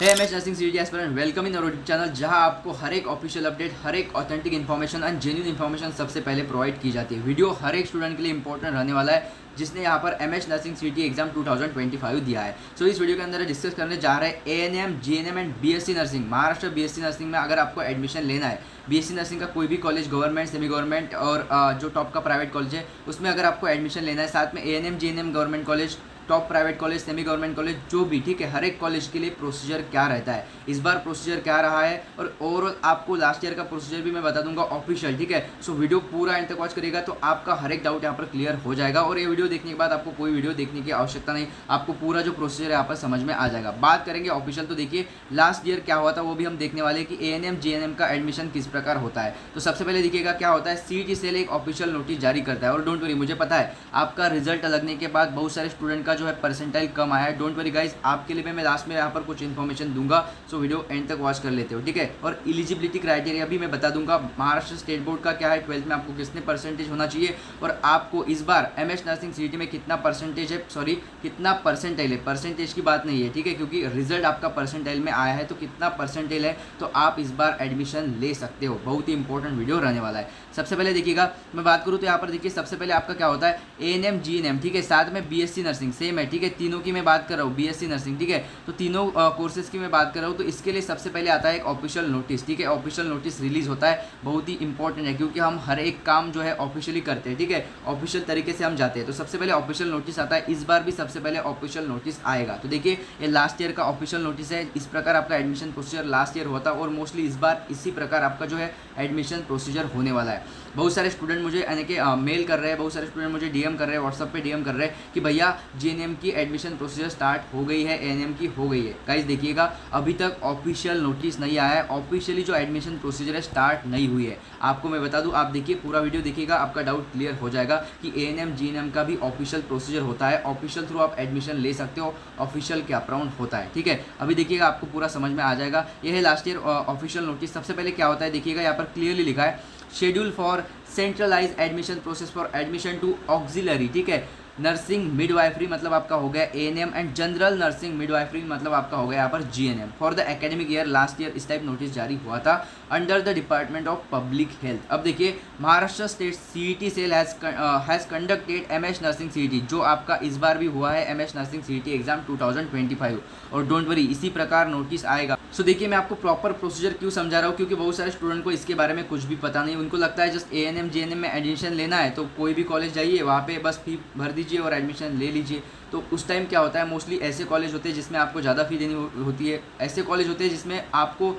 MH nursing सीटी aspirant welcome in YouTube channel, जहां आपको हर एक ऑफिशियल अपडेट, हर एक authentic information and genuine information सबसे पहले प्रोवाइड की जाती है। वीडियो हर एक स्टूडेंट के लिए इंपॉर्टेंट रहने वाला है जिसने यहाँ पर एमएच नर्सिंग सीटी एग्जाम 2025 दिया है। सो इस वीडियो के अंदर डिस्कस करने जा रहे हैं ANM, GNM and BSc nursing. Maharashtra BSc nursing में अगर आपको एडमिशन लेना है, बीएससी नर्सिंग का कोई भी कॉलेज, गवर्नमेंट, सेमी गवर्नमेंट और जो टॉप का प्राइवेट कॉलेज है उसमें अगर आपको एडमिशन लेना है, साथ में ANM, GNM, government college, top private college, semi government college, जो भी, ठीक है, हर एक कॉलेज के लिए प्रोसीजर क्या रहता है, इस बार प्रोसीजर क्या रहा है और ओवरऑल आपको लास्ट ईयर का प्रोसीजर भी मैं बता दूंगा ऑफिशियल, ठीक है। सो वीडियो पूरा एंड तक वॉच करिएगा तो आपका हर एक डाउट यहाँ पर क्लियर हो जाएगा और ये वीडियो देखने के बाद आपको कोई वीडियो देखने की आवश्यकता नहीं, आपको पूरा जो प्रोसीजर यहाँ पर समझ में आ जाएगा। बात करेंगे ऑफिशियल, तो देखिए लास्ट ईयर क्या हुआ था वो भी हम देखने वाले कि एएनएम, जीएनएम का एडमिशन किस प्रकार होता है। तो सबसे पहले देखिएगा क्या होता है, सीईटी सेल एक ऑफिशियल नोटिस जारी करता है और डोंट वरी, मुझे पता है आपका रिजल्ट लगने के बाद बहुत सारे स्टूडेंट का जो है परसेंटाइल कम आया है। डोंट वरी गाइस, आपके लिए मैं लास्ट में यहाँ पर कुछ इन्फॉर्मेशन दूंगा, सो वीडियो एंड तक वॉच कर लेते हो, ठीक है। और एलिजिबिलिटी क्राइटेरिया भी मैं बता दूंगा, महाराष्ट्र स्टेट बोर्ड का क्या है, 12th में आपको कितने परसेंटेज होना चाहिए और आपको इस बार एमएच नर्सिंग सीटी में कितना परसेंटेज है, सॉरी कितना परसेंटाइल है, परसेंटेज की बात नहीं है, ठीक है, क्योंकि रिजल्ट आपका परसेंटाइल में आया है तो कितना परसेंटाइल है तो आप इस बार एडमिशन ले सकते हो। बहुत ही इंपॉर्टेंट वीडियो रहने वाला है। सबसे पहले देखिएगा, मैं बात करूँ तो यहाँ पर देखिए सबसे पहले आपका क्या होता है, एएनएम, जीएनएम, ठीक है, साथ में बीएससी नर्सिंग सेम है, ठीक है, तीनों की मैं बात कर रहा हूँ, बीएससी नर्सिंग, ठीक है, तो तीनों कोर्सेज की मैं बात कर रहा हूँ। तो इसके लिए सबसे पहले आता है एक ऑफिशियल नोटिस, ठीक है, ऑफिशियल नोटिस रिलीज होता है, बहुत ही इंपॉर्टेंट है क्योंकि हम हर एक काम जो है ऑफिशियली करते हैं, ठीक है, ऑफिशियल तरीके से हम जाते हैं। तो सबसे पहले ऑफिशियल नोटिस आता है, इस बार भी सबसे पहले ऑफिशियल नोटिस आएगा। तो देखिए ये लास्ट ईयर का ऑफिशियल नोटिस है, इस प्रकार आपका एडमिशन प्रोसीजर लास्ट ईयर हुआ था और मोस्टली इस बार इसी प्रकार आपका जो है एडमिशन प्रोसीजर होने वाला है। बहुत सारे स्टूडेंट मुझे यानी कि मेल कर रहे हैं, बहुत सारे स्टूडेंट मुझे डीएम कर रहे हैं, व्हाट्सअप पे डीएम कर रहे हैं कि भैया जीएनएम की एडमिशन प्रोसीजर स्टार्ट हो गई है, एएनएम की हो गई है। गाइस देखिएगा, अभी तक ऑफिशियल नोटिस नहीं आया है, ऑफिशियली जो एडमिशन प्रोसीजर है स्टार्ट नहीं हुई है। आपको मैं बता दूं, आप देखिए पूरा वीडियो देखिएगा, आपका डाउट क्लियर हो जाएगा कि एएनएम, जीएनएम का भी ऑफिशियल प्रोसीजर होता है, ऑफिशियल थ्रू आप एडमिशन ले सकते हो, ऑफिशियल क्या अराउंड होता है, ठीक है। अभी देखिएगा आपको पूरा समझ में आ जाएगा। यह है लास्ट ईयर ऑफिशियल नोटिस। सबसे पहले क्या होता है देखिएगा, यहाँ पर क्लियरली लिखा है, schedule for centralise admission process for admission to auxiliary, ठीक है, नर्सिंग मिडवाइफरी मतलब आपका हो गया ANM and general nursing midwifery मतलब आपका हो गया यहाँ पर GNM for the academic year. Last year इस टाइप नोटिस जारी हुआ था under the department of public health. अब देखिए, Maharashtra state CET cell has conducted MH nursing CET, जो आपका इस बार भी हुआ है एमएच नर्सिंग सीईटी एग्जाम 2025 और डोंट वरी इसी प्रकार नोटिस आएगा। सो देखिए मैं आपको प्रॉपर प्रोसीजर क्यों समझा रहा हूँ, क्योंकि बहुत सारे स्टूडेंट को इसके बारे में कुछ भी पता नहीं, उनको लगता है जस्ट एएनएम, जीएनएम में एडमिशन लेना है तो कोई भी कॉलेज जाइए, वहाँ पे बस फी भर दीजिए और एडमिशन ले लीजिए। तो उस टाइम क्या होता है, मोस्टली ऐसे कॉलेज होते हैं जिसमें आपको ज़्यादा फ़ी देनी होती है, ऐसे कॉलेज होते हैं जिसमें आपको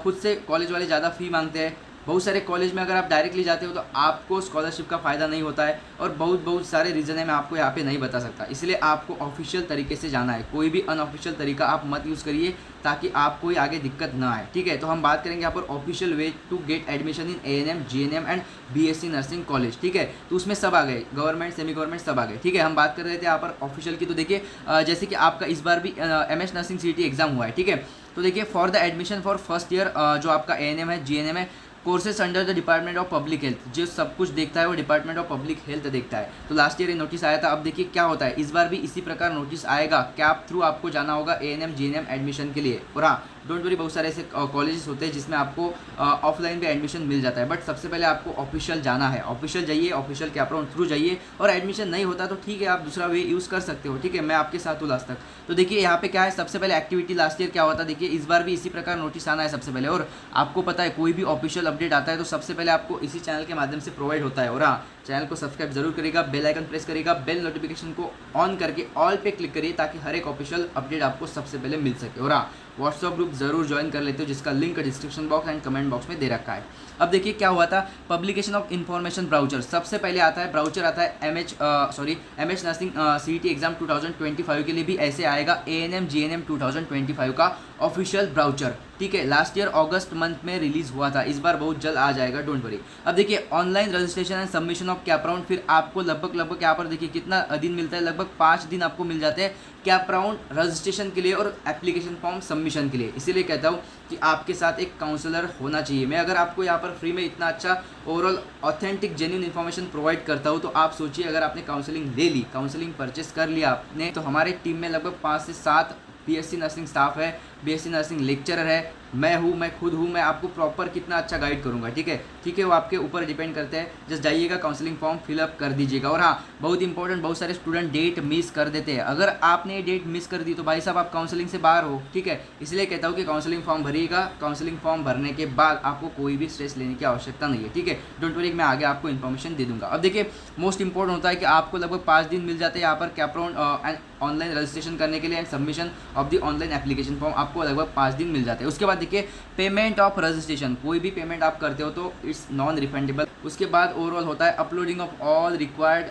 खुद से कॉलेज वाले ज़्यादा फ़ी मांगते हैं। बहुत सारे कॉलेज में अगर आप डायरेक्टली जाते हो तो आपको स्कॉलरशिप का फ़ायदा नहीं होता है और बहुत सारे रीज़न है, मैं आपको यहाँ पे नहीं बता सकता। इसलिए आपको ऑफिशियल तरीके से जाना है, कोई भी अनऑफिशियल तरीका आप मत यूज़ करिए ताकि आपको आगे दिक्कत ना आए, ठीक है। तो हम बात करेंगे यहाँ पर official way to get admission in ANM, GNM and BSc nursing college, ठीक है। तो उसमें सब आ गए, गवर्नमेंट, सेमी गवर्नमेंट सब आ गए, ठीक है। हम बात कर रहे थे यहाँ पर ऑफिशियल की। तो देखिए जैसे कि आपका इस बार भी एमएच नर्सिंग सीईटी एग्जाम हुआ है, ठीक है। तो देखिए for the admission for first year जो आपका एएनएम है, जीएनएम है, courses under the department of public health, जो सब कुछ देखता है वो डिपार्टमेंट ऑफ पब्लिक हेल्थ देखता है। तो लास्ट ईयर ये नोटिस आया था। अब देखिए क्या होता है, इस बार भी इसी प्रकार नोटिस आएगा, कैप थ्रू आपको जाना होगा एएनएम, जीएनएम एडमिशन के लिए। और हाँ, डोंट वरी, बहुत सारे ऐसे कॉलेजेस होते हैं जिसमें आपको ऑफलाइन पे एडमिशन मिल जाता है, बट सबसे पहले आपको ऑफिशियल जाना है, ऑफिशियल जाइए, ऑफिशियल के अराउंड थ्रू जाइए और एडमिशन नहीं होता तो ठीक है, आप दूसरा वे यूज़ कर सकते हो, ठीक है, मैं आपके साथ हूँ लास्ट तक। तो देखिए यहाँ पे क्या है, सबसे पहले एक्टिविटी लास्ट ईयर क्या हुआ था, देखिए इस बार भी इसी प्रकार नोटिस आना है सबसे पहले। और आपको पता है कोई भी ऑफिशियल अपडेट आता है तो सबसे पहले आपको इसी चैनल के माध्यम से प्रोवाइड होता है। और हाँ, चैनल को सब्सक्राइब जरूर करिएगा, बेल आइकन प्रेस करिएगा, बेल नोटिफिकेशन को ऑन करके ऑल पे क्लिक करिए ताकि हर एक ऑफिशियल अपडेट आपको सबसे पहले मिल सके। और हाँ, व्हाट्सअप ग्रुप जरूर ज्वाइन कर लेते हो जिसका link description box and comment box में दे रखा है। अब देखिए क्या हुआ था, पब्लिकेशन ऑफ इन्फॉर्मेशन ब्राउचर, सबसे पहले आता है ब्राउचर, आता है एमएच नर्सिंग सीईटी एग्जाम 2025 के लिए भी ऐसे आएगा एएनएम, जीएनएम 2025 का ऑफिशियल ब्राउचर, ठीक है। लास्ट ईयर अगस्त मंथ में रिलीज हुआ था, इस बार बहुत जल्द आ जाएगा, डोंट वरी। अब देखिए online registration and submission of cap round, फिर आपको लगभग यहाँ पर देखिए कितना दिन मिलता है, लगभग 5 दिन आपको मिल जाते हैं कैप राउंड रजिस्ट्रेशन के लिए और एप्लीकेशन फॉर्म सबमिशन के लिए। इसीलिए कहता हूँ कि आपके साथ एक काउंसलर होना चाहिए। मैं अगर आपको यहाँ पर फ्री में इतना अच्छा overall authentic genuine information provide करता हूँ तो आप सोचिए, अगर आपने काउंसलिंग ले ली, काउंसलिंग परचेस कर लिया आपने, तो हमारे टीम में लगभग 5 से 7 बीएससी नर्सिंग स्टाफ है बीएससी नर्सिंग लेक्चरर है, मैं खुद हूँ, मैं आपको प्रॉपर कितना अच्छा गाइड करूँगा। ठीक है, वो आपके ऊपर डिपेंड करते हैं। जस्ट जाइएगा, काउंसलिंग फॉर्म फिलअप कर दीजिएगा। और हाँ, बहुत इंपॉर्टेंट, बहुत सारे स्टूडेंट डेट मिस कर देते हैं। अगर आपने डेट मिस कर दी तो भाई साहब आप काउंसलिंग से बाहर हो। ठीक है, इसलिए कहता हूँ कि काउंसलिंग फॉर्म भरिएगा। काउंसलिंग फॉर्म भरने के बाद आपको कोई भी स्ट्रेस लेने की आवश्यकता नहीं है। ठीक है, डोंट वरी, मैं आगे आपको इन्फॉर्मेशन दे दूंगा। अब देखिए, मोस्ट इंपॉर्टेंट होता है कि आपको लगभग 5 दिन मिल जाते हैं यहाँ पर कैपराउंड ऑनलाइन रजिस्ट्रेशन करने के लिए and submission of the online application form आपको लगभग 5 दिन मिल जाते हैं। उसके बाद देखिए, पेमेंट ऑफ रजिस्ट्रेशन, कोई भी पेमेंट आप करते हो तो इट्स नॉन रिफंडेबल। उसके बाद ओवरऑल होता है uploading of all required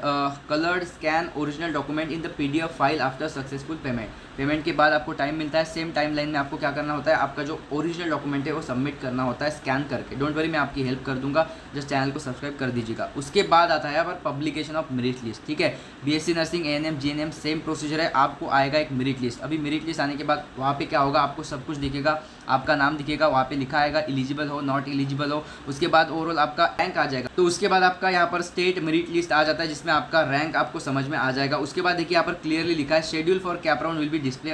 coloured scan original document in the PDF file after successful payment के बाद आपको टाइम मिलता है। सेम टाइम लाइन में आपको क्या करना होता है, आपका जो ओरिजिनल डॉक्यूमेंट है वो सबमिट करना होता है स्कैन करके। डोंट वरी, मैं आपकी हेल्प कर दूंगा, जस्ट चैनल को सब्सक्राइब कर दीजिएगा। उसके बाद आता है यहाँ पर पब्लिकेशन ऑफ मेरिट लिस्ट। ठीक है, BSc nursing, ANM, GNM same procedure है। आपको आएगा एक मेरिट लिस्ट। अभी मेरिट लिस्ट आने के बाद वहाँ पे क्या होगा, आपको सब कुछ दिखेगा, आपका नाम दिखेगा, वहाँ पे लिखा आएगा एलिजिबल हो, नॉट एलिजिबल हो। उसके बाद ओवरऑल आपका रैंक आ जाएगा। तो उसके बाद आपका यहाँ पर स्टेट मेरिट लिस्ट आ जाता है, जिसमें आपका रैंक आपको समझ में आ जाएगा। उसके बाद देखिए, यहाँ पर क्लियरली लिखा है schedule for कैपराउंड will be display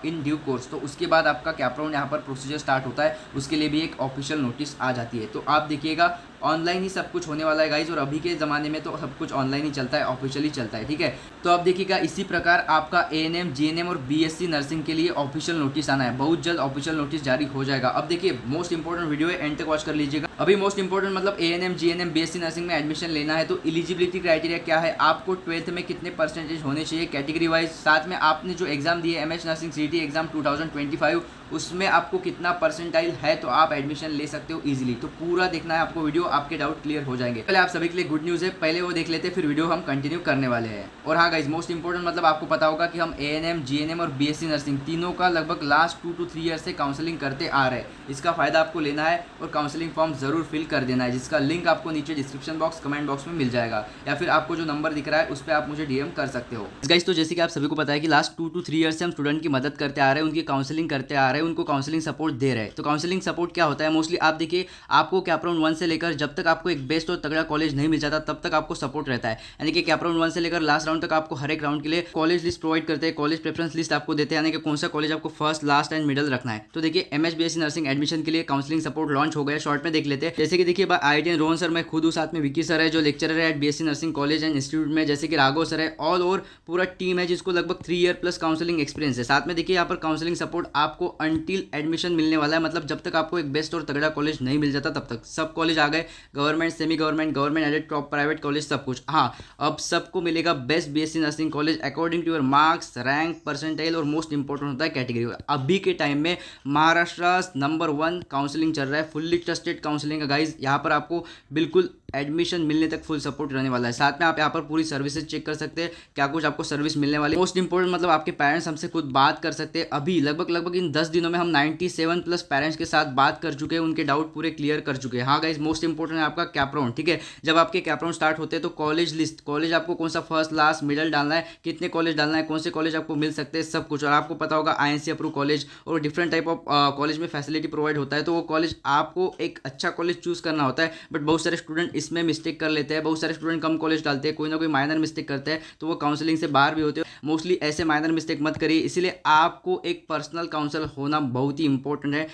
in due course. तो उसके बाद आपका कैपराउंड यहाँ पर प्रोसीजर स्टार्ट होता है, उसके लिए भी एक ऑफिशियल नोटिस आ जाती है। तो आप देखिएगा, ऑनलाइन ही सब कुछ होने वाला है गाइज। और अभी के ज़माने में तो सब कुछ ऑनलाइन ही चलता है, ऑफिशियली चलता है। ठीक है, तो आप देखिएगा, इसी प्रकार आपका एएनएम, जीएनएम और बीएससी नर्सिंग के लिए ऑफिशियल नोटिस आना है। बहुत जल्द ऑफिशियल नोटिस जारी हो जाएगा। अब देखिए, मोस्ट इंपॉर्टेंट वीडियो है, एंड तक वॉच कर लीजिएगा। अभी मोस्ट इंपॉर्टेंट मतलब एएनएम, जीएनएम, बीएससी नर्सिंग में एडमिशन लेना है तो एलिजिबिलिटी क्राइटेरिया क्या है, आपको 12th में कितने परसेंटेज होने चाहिए कैटेगरी वाइज, साथ में आपने जो एग्जाम दिए एमएच नर्सिंग सीटी एग्जाम 2025 उसमें आपको कितना परसेंटाइल है, तो आप एडमिशन ले सकते हो इजीली। तो पूरा देखना है आपको वीडियो, आपके डाउट क्लियर हो जाएंगे। पहले आप सभी के लिए गुड न्यूज़ है, पहले वो देख लेते हैं, फिर वीडियो हम कंटिन्यू करने वाले हैं। और हाँ गाइज, मोस्ट इंपॉर्टेंट मतलब आपको पता होगा कि हम एएनएम, जीएनएम और बीएससी नर्सिंग तीनों का लगभग लास्ट 2 to 3 ईयर से काउंसलिंग करते आ रहे हैं। इसका फायदा आपको लेना है और काउंसलिंग फॉर्म जरूर फिल कर देना है, जिसका लिंक आपको नीचे डिस्क्रिप्शन बॉक्स, कमेंट बॉक्स में मिल जाएगा, या फिर आपको जो नंबर दिख रहा है उस पर आप मुझे डीएम कर सकते हो। गाइज, तो जैसे कि आप सभी को पता है कि लास्ट 2 to 3 ईयर से हम स्टूडेंट की मदद करते आ रहे हैं, उनकी काउंसलिंग करते आ रहे हैं, उनको काउंसलिंग सपोर्ट दे रहे हैं। तो काउंसलिंग सपोर्ट क्या होता है, मोस्टली आप देखिए, आपको कैपराउंड 1 से लेकर जब तक आपको एक बेस्ट और तगड़ा कॉलेज नहीं मिल जाता तब तक आपको सपोर्ट रहता है। यानी कि कैपराउंड 1 से लेकर लास्ट राउंड तक आपको हर एक राउंड के लिए कॉलेज लिस्ट प्रोवाइड करते हैं, कॉलेज प्रेफरेंस लिस्ट आपको देते हैं, यानी कि कौन सा कॉलेज आपको फर्स्ट, लास्ट एंड मिडल रखना है। तो देखिए, एमएच बीएससी नर्सिंग एडमिशन के लिए काउंसलिंग सपोर्ट लॉन्च हो गया। शॉर्ट में देख लेते हैं। जैसे कि देखिए, आईआईटी रोहन सर, मैं खुद हूँ, साथ में विकी सर है जो लेक्चरर है at BSc nursing college and institute में, जैसे कि राघव सर है, ऑल ओवर पूरा टीम है जिसको लगभग 3 ईयर प्लस काउंसलिंग एक्सपीरियंस है। साथ में देखिए, यहाँ पर काउंसलिंग सपोर्ट आपको अंटिल एडमिशन मिलने वाला है, मतलब जब तक आपको एक बेस्ट और तगड़ा कॉलेज नहीं मिल जाता तब तक। सब कॉलेज आ गए, government, semi government, government aided, top private college, सब कुछ। हाँ, अब सबको मिलेगा best BSc nursing college according to your marks, rank, percentile और मोस्ट इंपॉर्टेंट होता है कैटेगरी। अभी के टाइम में महाराष्ट्र नंबर 1 काउंसलिंग चल रहा है, फुल्ली ट्रस्टेड काउंसलिंग है गाइज। यहाँ पर आपको बिल्कुल एडमिशन मिलने तक फुल सपोर्ट रहने वाला है। साथ में आप यहाँ पर पूरी सर्विसेज चेक कर सकते हैं, क्या कुछ आपको सर्विस मिलने वाली है। मोस्ट इंपॉर्टेंट मतलब आपके पेरेंट्स हमसे खुद बात कर सकते हैं। अभी लगभग इन 10 दिनों में हम 97 प्लस पेरेंट्स के साथ बात कर चुके हैं, उनके डाउट पूरे क्लियर कर चुके हैं। हाँ गाइज, मोस्ट इंपॉर्टेंट है आपका कैपराउंड। ठीक है, जब आपके कैपराउंड स्टार्ट होते हैं तो कॉलेज लिस्ट, कॉलेज आपको कौन सा फर्स्ट, लास्ट, मिडल डालना है, कितने कॉलेज डालना है, कौन से कॉलेज आपको मिल सकते हैं, सब कुछ। और आपको पता होगा आईएनसी अप्रूव कॉलेज और डिफरेंट टाइप ऑफ कॉलेज में फैसिलिटी प्रोवाइड होता है। तो वो कॉलेज आपको एक अच्छा कॉलेज चूज करना होता है, बट बहुत सारे स्टूडेंट इसमें मिस्टेक कर लेते हैं, बहुत सारे स्टूडेंट कम कॉलेज डालते हैं, कोई ना कोई माइनर मिस्टेक करते हैं, तो वो काउंसलिंग से बाहर भी होते हैं। मोस्टली ऐसे माइनर मिस्टेक मत करिए, इसीलिए आपको एक पर्सनल काउंसलर होना बहुत ही इंपॉर्टेंट है,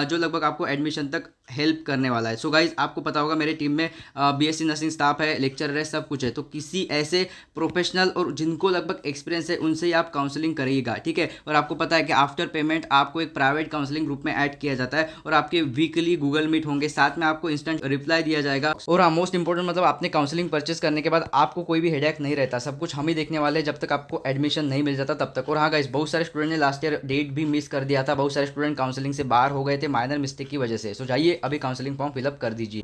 जो लगभग आपको एडमिशन तक हेल्प करने वाला है। सो गाइज, आपको पता होगा मेरे टीम में बीएससी नर्सिंग स्टाफ है, लेक्चरर है, सब कुछ है। तो किसी ऐसे प्रोफेशनल और जिनको लगभग एक्सपीरियंस है उनसे ही आप काउंसलिंग करिएगा। ठीक है, और आपको पता है कि आफ्टर पेमेंट आपको एक प्राइवेट काउंसलिंग ग्रुप में ऐड किया जाता है और आपके वीकली गूगल मीट होंगे, साथ में आपको इंस्टेंट रिप्लाई दिया जाएगा। और हाँ, मोस्ट इंपॉर्टेंट मतलब आपने काउंसलिंग परचेस करने के बाद आपको कोई भी हेडेक नहीं रहता, सब कुछ हम ही देखने वाले हैं जब तक आपको एडमिशन नहीं मिल जाता तब तक। और हाँ गाइस, बहुत सारे स्टूडेंट ने लास्ट ईयर डेट भी मिस कर दिया था, बहुत सारे स्टूडेंट काउंसलिंग से बाहर हो गए थे माइनर मिस्टेक की वजह से। सो जाइए अभी काउंसलिंग फॉर्म फिलअप कर दीजिए।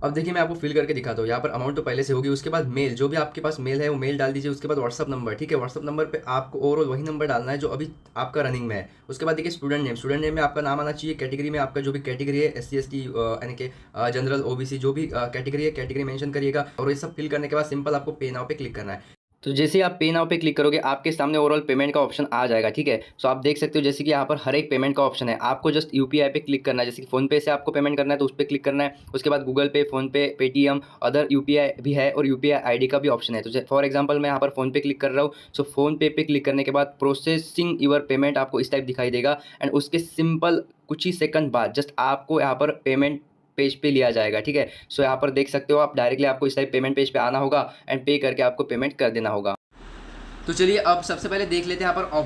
अब देखिए, मैं आपको फिल करके दिखाता हूँ। यहाँ पर अमाउंट तो पहले से होगी, उसके बाद मेल, जो भी आपके पास मेल है वो मेल डाल दीजिए। उसके बाद व्हाट्सअप नंबर, ठीक है, व्हाट्सअप नंबर पे आपको ओवरऑल वही नंबर डालना है जो अभी आपका रनिंग में है। उसके बाद देखिए स्टूडेंट नेम में आपका नाम आना चाहिए, कैटेगरी में आपका जो भी कैटेगरी है, SC ST यानी कि जनरल OBC जो भी कैटेगरी है, कैटेगरी मेंशन करिएगा। और ये सब फिल करने के बाद सिंपल आपको पे नाउ पे क्लिक करना है। तो जैसे ही आप पे नाउ पे क्लिक करोगे आपके सामने ओवरऑल पेमेंट का ऑप्शन आ जाएगा, ठीक है। सो आप देख सकते हो जैसे कि यहाँ पर हर एक पेमेंट का ऑप्शन है, आपको जस्ट यूपीआई पे क्लिक करना है। जैसे कि फोनपे से आपको पेमेंट करना है तो उस पर क्लिक करना है। उसके बाद गूगल पे, फोनपे, पेटीएम, अदर यूपीआई भी है और यूपीआई आईडी का भी ऑप्शन है। तो फॉर एग्जाम्पल मैं यहाँ पर फोन पे क्लिक कर रहा हूँ। सो फोन पे क्लिक करने के बाद प्रोसेसिंग यूर पेमेंट आपको इस टाइप दिखाई देगा एंड उसके सिंपल कुछ ही सेकंड बाद जस्ट आपको यहाँ पर पेमेंट पेज पे लिया जाएगा, ठीक है। सो यहाँ पर देख सकते हो आप डायरेक्टली आपको इस टाइप पेमेंट पेज पे आना होगा एंड पे करके आपको पेमेंट कर देना होगा। तो चलिए अब सबसे पहले देख लेते हैं यहाँ पर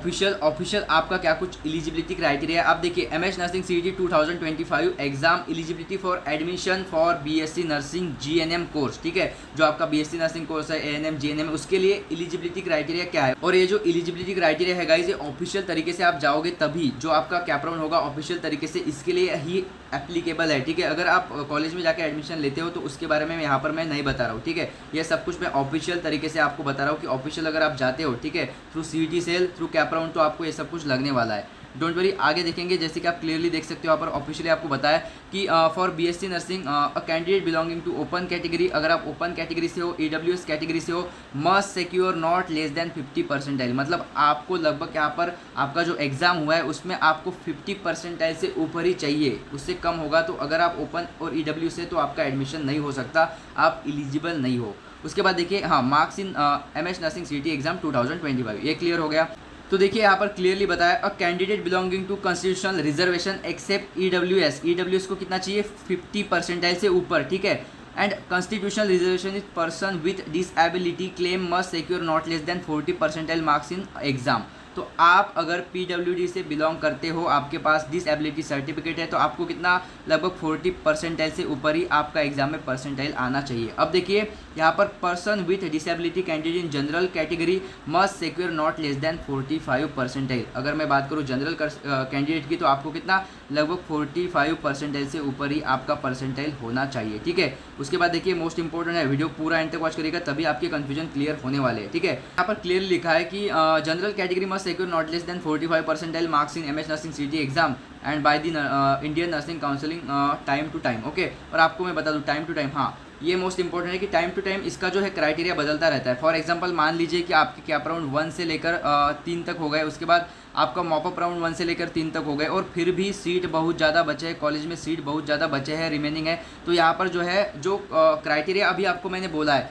ऑफिशियल आपका क्या कुछ एलिजिबिलिटी क्राइटेरिया। आप देखिए MH nursing CET 2025 exam eligibility for admission for BSc nursing GNM course, ठीक है। जो आपका बीएससी नर्सिंग कोर्स है एएनएम जीएनएम, उसके लिए एलिजिबिलिटी क्राइटेरिया क्या है। और ये जो एलिजिबिलिटी क्राइटेरिया है गाइस, ये ऑफिशियल तरीके से आप जाओगे तभी जो आपका कैप राउंड होगा ऑफिशियल तरीके से इसके लिए ही एप्लीकेबल है, ठीक है। अगर आप कॉलेज में जाकर एडमिशन लेते हो तो उसके बारे में यहाँ पर मैं नहीं बता रहा हूँ, ठीक है। ये सब कुछ मैं ऑफिशियल तरीके से आपको बता रहा हूँ कि ऑफिशियल अगर आप जाते हो, ठीक है, through CET cell, through CAP round, तो आपको ये सब कुछ लगने वाला है। डोंट वरी, आगे देखेंगे। जैसे कि आप क्लियरली देख सकते हो यहाँ पर ऑफिशियली आपको बताया कि for BSc nursing a candidate belonging to open category, अगर आप ओपन कैटेगरी से हो, ईडब्ल्यूएस कैटेगरी से हो, must secure not less then 50 percentile. मतलब आपको लगभग यहाँ पर आपका जो एग्जाम हुआ है उसमें आपको 50 परसेंटाइल से ऊपर ही चाहिए, उससे कम होगा तो अगर आप ओपन और ईडब्ल्यू से तो आपका एडमिशन नहीं हो सकता, आप एलिजिबल नहीं हो। उसके बाद देखिए हाँ, marks in MH nursing CET exam 2025, ये क्लियर हो गया। तो देखिए यहाँ पर क्लियरली बताया a candidate belonging to constitutional reservation except EWS को कितना चाहिए 50 परसेंटाइल से ऊपर, ठीक है। And constitutional reservation is person with disability claim must secure not less than 40 percentile marks in exam. तो आप अगर पीडब्ल्यूडी से बिलोंग करते हो, आपके पास डिसएबिलिटी सर्टिफिकेट है, तो आपको कितना लगभग 40 परसेंटाइल से ऊपर ही आपका एग्जाम में परसेंटाइल आना चाहिए। अब देखिए यहाँ पर person with disability candidate in general category must secure not less than 45 percentile. अगर मैं बात करूँ जनरल कैंडिडेट की तो आपको कितना लगभग 45 परसेंटाइल से ऊपर ही आपका परसेंटाइल होना चाहिए, ठीक है। उसके बाद देखिए मोस्ट इंपॉर्टेंट है, वीडियो पूरा एंड तक वॉच करिएगा तभी आपके कंफ्यूजन क्लियर होने वाले हैं, ठीक है। यहाँ पर क्लियर लिखा है कि general category must secure not less than 45 percentile marks in MH nursing CET exam and by the Indian nursing counselling time to time, okay. और आपको मैं बता दूं टाइम टू टाइम, हाँ ये मोस्ट इंपॉर्टेंट है कि टाइम टू टाइम इसका जो है क्राइटेरिया बदलता रहता है। फॉर एग्जांपल मान लीजिए कि आपके कैप राउंड 1 से लेकर 3 तक हो गए, उसके बाद आपका मॉपअप राउंड 1 से लेकर 3 तक हो गए और फिर भी सीट बहुत ज़्यादा बचे हैं, कॉलेज में सीट बहुत ज़्यादा बचे हैं, रिमेनिंग है, तो यहाँ पर जो है जो क्राइटेरिया अभी आपको मैंने बोला है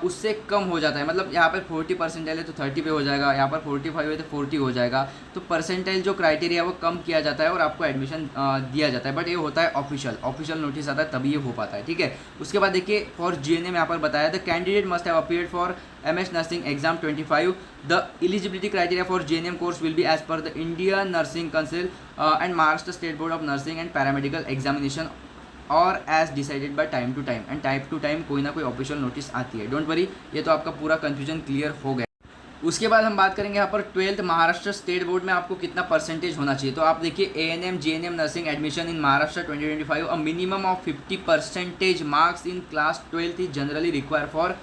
उससे कम हो जाता है। मतलब यहाँ पर 40 परसेंटाइल है तो 30 पे हो जाएगा, यहाँ पर 45 है तो 40 हो जाएगा। तो परसेंटाइल जो क्राइटेरिया वो कम किया जाता है और आपको एडमिशन दिया जाता है, बट ये होता है ऑफिशियल नोटिस आता है तभी ये हो पाता है, ठीक है। उसके बाद देखिए फॉर जीएनएम यहाँ पर बताया the candidate must have appeared for MH nursing exam 25। The eligibility criteria for GNM course will be as per the Indian nursing council and Maharashtra state board of nursing and paramedical examination और as decided by time to time. And time to time कोई ना कोई official notice आती है। Don't worry, ये तो आपका पूरा कंफ्यूजन क्लियर हो गया। उसके बाद हम बात करेंगे यहाँ पर 12th महाराष्ट्र स्टेट बोर्ड में आपको कितना परसेंटेज होना चाहिए। तो आप देखिए ANM GNM nursing admission in Maharashtra 2025 a minimum of 50 percentage marks in class 12th is generally require for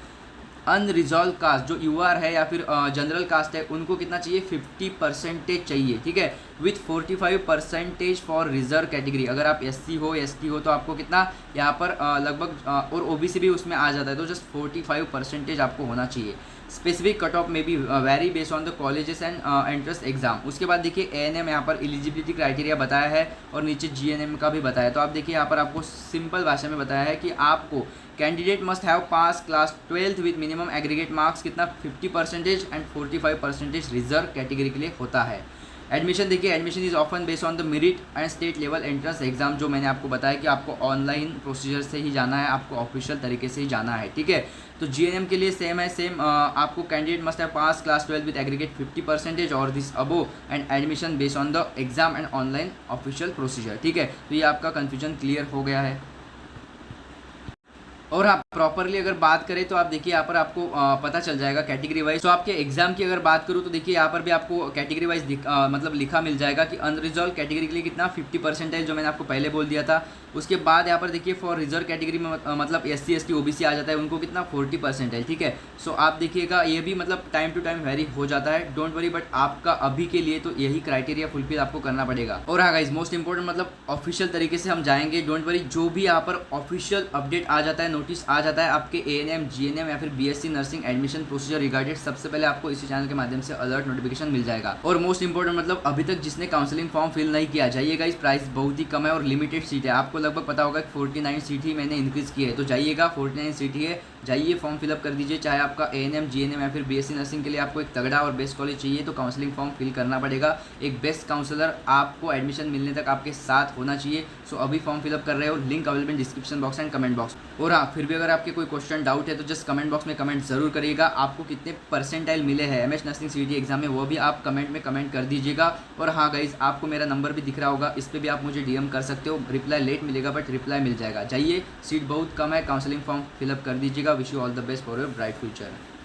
unreserved caste. जो यूआर है या फिर जनरल कास्ट है उनको कितना चाहिए 50 परसेंटेज चाहिए, ठीक है, with 45 percentage for reserve category. अगर आप एससी हो एसटी हो तो आपको कितना यहाँ पर लगभग और ओबीसी भी उसमें आ जाता है, तो जस्ट 45 परसेंटेज आपको होना चाहिए। स्पेसिफिक कट ऑफ में भी very based on the colleges and entrance exam. उसके बाद देखिए एएनएम यहाँ पर एलिजिबिलिटी क्राइटेरिया बताया है और नीचे जीएनएम का भी बताया। तो आप देखिए यहाँ पर आपको सिंपल भाषा में बताया है कि आपको candidate must have pass class 12th with minimum aggregate marks कितना 50 percentage and 45 percentage reserve category के लिए होता है। एडमिशन देखिए admission is often based on the merit and state level entrance exam. जो मैंने आपको बताया कि आपको ऑनलाइन प्रोसीजर से ही जाना है, आपको ऑफिशियल तरीके से ही जाना है, ठीक है। तो जीएनएम के लिए सेम है, सेम आपको candidate must have pass class 12 with aggregate 50 percentage और this above and admission based on the exam and online official procedure, ठीक है। तो ये आपका कन्फ्यूजन क्लियर हो गया है। और आप प्रॉपरली अगर बात करें तो आप देखिए यहाँ पर आपको पता चल जाएगा कैटेगरी वाइज। तो आपके एग्जाम की अगर बात करूँ तो देखिए यहाँ पर भी आपको कैटेगरी वाइज मतलब लिखा मिल जाएगा कि अनरिजॉल्व कैटेगरी के लिए कितना 50 परसेंटेज, जो मैंने आपको पहले बोल दिया था। उसके बाद यहाँ पर देखिए फॉर रिजर्व कैटेगरी में मतलब एससी एसटी ओबीसी आ जाता है, उनको कितना 40 परसेंटेज, ठीक है। सो आप देखिएगा ये भी मतलब टाइम टू टाइम वेरी हो जाता है, डोंट वरी, बट आपका अभी के लिए तो यही क्राइटेरिया फुलफिल आपको करना पड़ेगा। और हाँ गाइस, मोस्ट इंपॉर्टेंट मतलब ऑफिशियल तरीके से हम जाएंगे, डोंट वरी, जो भी यहाँ पर ऑफिशियल अपडेट आ जाता है, नोटिस आ जाता है आपके ANM, GNM या फिर BSc nursing admission procedure regarded, सबसे पहले आपको इसी चैनल के माध्यम से अलर्ट नोटिफिकेशन मिल जाएगा। और मोस्ट इंपॉर्टेंट मतलब अभी तक जिसने काउंसलिंग फॉर्म फिल नहीं किया, जाइएगा, इस प्राइस बहुत ही कम है और लिमिटेड सीट है। आपको लगभग पता होगा कि 49 सीट ही मैंने इंक्रीज़ की है, तो जाइएगा, 49 सीट ही है, जाइए फॉर्म फिलअप कर दीजिए। चाहे आपका ANM, GNM या फिर BSc नर्सिंग के लिए आपको एक तगड़ा और बेस्ट कॉलेज चाहिए तो काउंसलिंग फॉर्म फिल करना पड़ेगा। एक बेस्ट काउंसलर आपको एडमिशन मिलने तक आपके साथ होना चाहिए। सो अभी फॉर्म फिलअप कर रहे हो, link available description box and comment box. और हाँ, फिर भी अगर आपके कोई क्वेश्चन डाउट है तो जस्ट कमेंट बॉक्स में कमेंट जरूर करिएगा। आपको कितने परसेंटाइल मिले हैं MS नर्सिंग CET एग्जाम में, वो भी आप कमेंट में कमेंट कर दीजिएगा। और हाँ गाइज, आपको मेरा नंबर भी दिख रहा होगा, इस पर भी आप मुझे DM कर सकते हो। रिप्लाई लेट मिलेगा बट रिप्लाई मिल जाएगा। जाइए, सीट बहुत कम है, काउंसलिंग फॉर्म फिलअप कर दीजिएगा। Wish you all the best for your bright future.